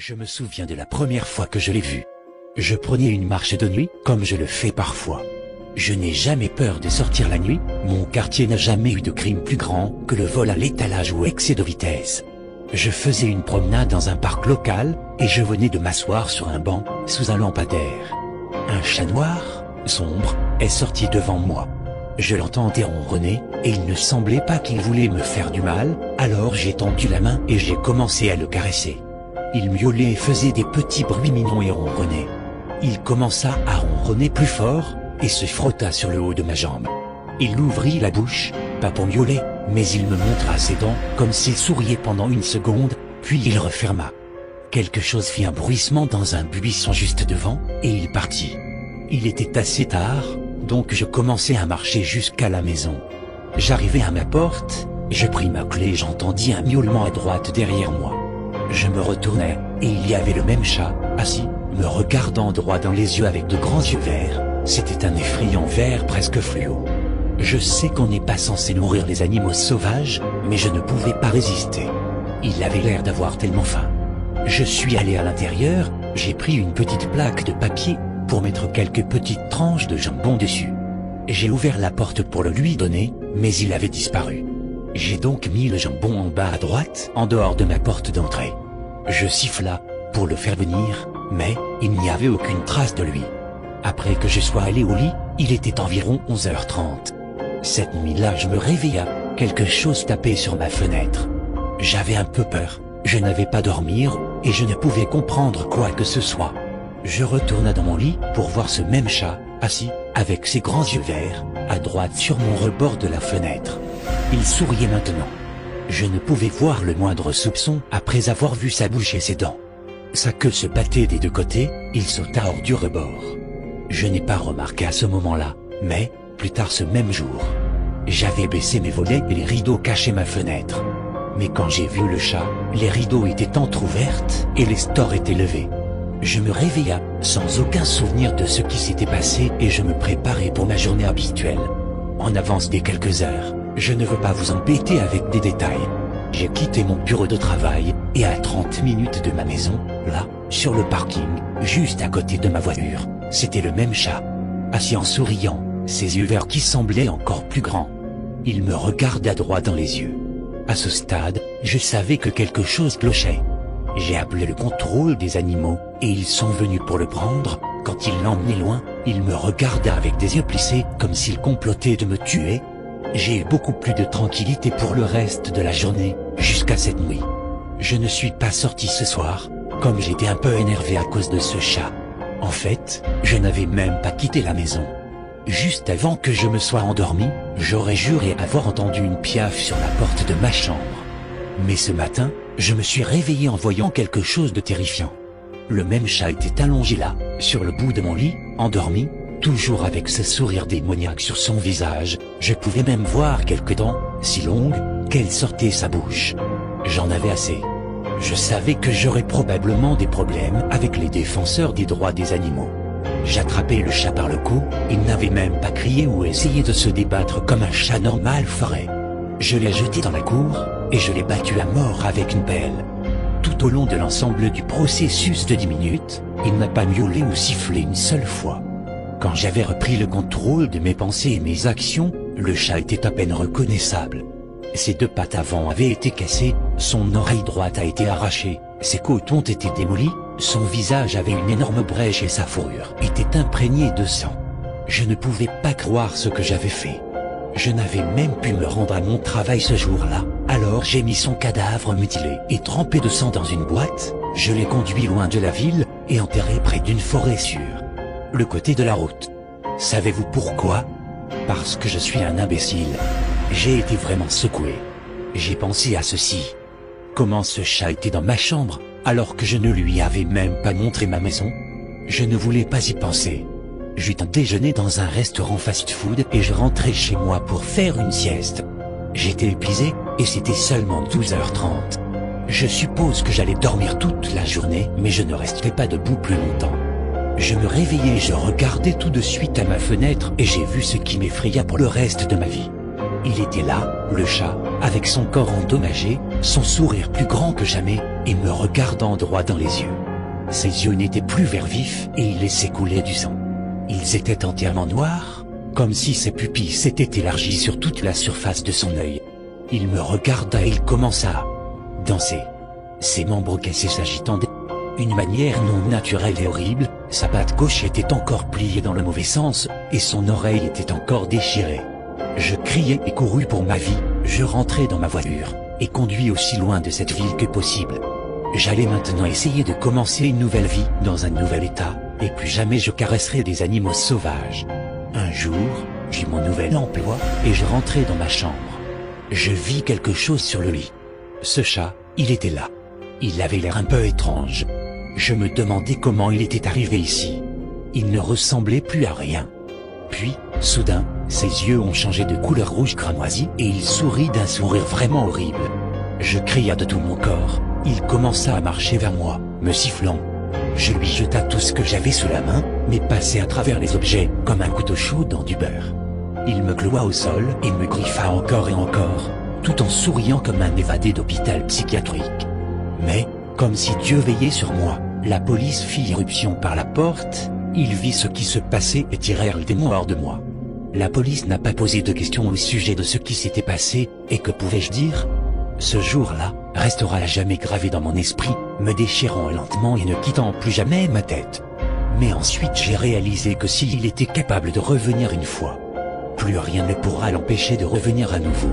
Je me souviens de la première fois que je l'ai vu. Je prenais une marche de nuit, comme je le fais parfois. Je n'ai jamais peur de sortir la nuit, mon quartier n'a jamais eu de crime plus grand que le vol à l'étalage ou excès de vitesse. Je faisais une promenade dans un parc local, et je venais de m'asseoir sur un banc, sous un lampadaire. Un chat noir, sombre, est sorti devant moi. Je l'entendais ronronner, et il ne semblait pas qu'il voulait me faire du mal, alors j'ai tendu la main et j'ai commencé à le caresser. Il miaulait et faisait des petits bruits mignons et ronronnait. Il commença à ronronner plus fort, et se frotta sur le haut de ma jambe. Il ouvrit la bouche, pas pour miauler, mais il me montra ses dents, comme s'il souriait pendant une seconde, puis il referma. Quelque chose fit un bruissement dans un buisson juste devant, et il partit. Il était assez tard, donc je commençai à marcher jusqu'à la maison. J'arrivai à ma porte, je pris ma clé et j'entendis un miaulement à droite derrière moi. Je me retournai, et il y avait le même chat, assis, me regardant droit dans les yeux avec de grands yeux verts. C'était un effrayant vert presque fluo. Je sais qu'on n'est pas censé nourrir les animaux sauvages, mais je ne pouvais pas résister. Il avait l'air d'avoir tellement faim. Je suis allé à l'intérieur, j'ai pris une petite plaque de papier, pour mettre quelques petites tranches de jambon dessus. J'ai ouvert la porte pour le lui donner, mais il avait disparu. J'ai donc mis le jambon en bas à droite, en dehors de ma porte d'entrée. Je siffla, pour le faire venir, mais, il n'y avait aucune trace de lui. Après que je sois allé au lit, il était environ 11h30. Cette nuit-là je me réveilla, quelque chose tapait sur ma fenêtre. J'avais un peu peur, je n'avais pas dormir, et je ne pouvais comprendre quoi que ce soit. Je retourna dans mon lit, pour voir ce même chat, assis, avec ses grands yeux verts, à droite sur mon rebord de la fenêtre. Il souriait maintenant. Je ne pouvais voir le moindre soupçon après avoir vu sa bouche et ses dents. Sa queue se battait des deux côtés, il sauta hors du rebord. Je n'ai pas remarqué à ce moment-là, mais, plus tard ce même jour, j'avais baissé mes volets et les rideaux cachaient ma fenêtre. Mais quand j'ai vu le chat, les rideaux étaient entr'ouvertes et les stores étaient levés. Je me réveilla, sans aucun souvenir de ce qui s'était passé et je me préparais pour ma journée habituelle. En avance des quelques heures, je ne veux pas vous embêter avec des détails. J'ai quitté mon bureau de travail, et à 30 minutes de ma maison, là, sur le parking, juste à côté de ma voiture, c'était le même chat. Assis en souriant, ses yeux verts qui semblaient encore plus grands. Il me regarda droit dans les yeux. À ce stade, je savais que quelque chose clochait. J'ai appelé le contrôle des animaux, et ils sont venus pour le prendre. Quand il l'emmenait loin, il me regarda avec des yeux plissés, comme s'il complotait de me tuer. J'ai eu beaucoup plus de tranquillité pour le reste de la journée, jusqu'à cette nuit. Je ne suis pas sorti ce soir, comme j'étais un peu énervé à cause de ce chat. En fait, je n'avais même pas quitté la maison. Juste avant que je me sois endormi, j'aurais juré avoir entendu une piaffe sur la porte de ma chambre. Mais ce matin, je me suis réveillé en voyant quelque chose de terrifiant. Le même chat était allongé là, sur le bout de mon lit, endormi, toujours avec ce sourire démoniaque sur son visage. Je pouvais même voir quelques dents, si longues, qu'elles sortaient sa bouche. J'en avais assez. Je savais que j'aurais probablement des problèmes avec les défenseurs des droits des animaux. J'attrapai le chat par le cou, il n'avait même pas crié ou essayé de se débattre comme un chat normal ferait. Je l'ai jeté dans la cour, et je l'ai battu à mort avec une pelle. Tout au long de l'ensemble du processus de 10 minutes, il n'a pas miaulé ou sifflé une seule fois. Quand j'avais repris le contrôle de mes pensées et mes actions, le chat était à peine reconnaissable. Ses deux pattes avant avaient été cassées, son oreille droite a été arrachée, ses côtes ont été démolies, son visage avait une énorme brèche et sa fourrure était imprégnée de sang. Je ne pouvais pas croire ce que j'avais fait. Je n'avais même pu me rendre à mon travail ce jour-là, alors j'ai mis son cadavre mutilé et trempé de sang dans une boîte, je l'ai conduit loin de la ville et enterré près d'une forêt sur le côté de la route. Savez-vous pourquoi? Parce que je suis un imbécile. J'ai été vraiment secoué. J'ai pensé à ceci. Comment ce chat était dans ma chambre, alors que je ne lui avais même pas montré ma maison? Je ne voulais pas y penser. J'eus un déjeuner dans un restaurant fast-food et je rentrais chez moi pour faire une sieste. J'étais épuisé, et c'était seulement 12h30. Je suppose que j'allais dormir toute la journée, mais je ne resterai pas debout plus longtemps. Je me réveillai et je regardai tout de suite à ma fenêtre et j'ai vu ce qui m'effraya pour le reste de ma vie. Il était là, le chat, avec son corps endommagé, son sourire plus grand que jamais, et me regardant droit dans les yeux. Ses yeux n'étaient plus vert vif et il laissait couler du sang. Ils étaient entièrement noirs, comme si ses pupilles s'étaient élargies sur toute la surface de son œil. Il me regarda et il commença à danser. Ses membres cassés s'agitant d'une manière non naturelle et horrible, sa patte gauche était encore pliée dans le mauvais sens, et son oreille était encore déchirée. Je criai et courus pour ma vie, je rentrai dans ma voiture, et conduis aussi loin de cette ville que possible. J'allais maintenant essayer de commencer une nouvelle vie dans un nouvel état, et plus jamais je caresserai des animaux sauvages. Un jour, j'eus mon nouvel emploi, et je rentrai dans ma chambre. Je vis quelque chose sur le lit. Ce chat, il était là. Il avait l'air un peu étrange. Je me demandais comment il était arrivé ici. Il ne ressemblait plus à rien. Puis, soudain, ses yeux ont changé de couleur rouge cramoisi et il sourit d'un sourire vraiment horrible. Je cria de tout mon corps. Il commença à marcher vers moi, me sifflant. Je lui jeta tout ce que j'avais sous la main, mais passai à travers les objets comme un couteau chaud dans du beurre. Il me cloua au sol et me griffa encore et encore, tout en souriant comme un évadé d'hôpital psychiatrique. Mais, comme si Dieu veillait sur moi, la police fit irruption par la porte, il vit ce qui se passait et tirèrent le démon hors de moi. La police n'a pas posé de questions au sujet de ce qui s'était passé, et que pouvais-je dire? Ce jour-là restera à jamais gravé dans mon esprit, me déchirant lentement et ne quittant plus jamais ma tête. Mais ensuite j'ai réalisé que s'il était capable de revenir une fois, plus rien ne pourra l'empêcher de revenir à nouveau.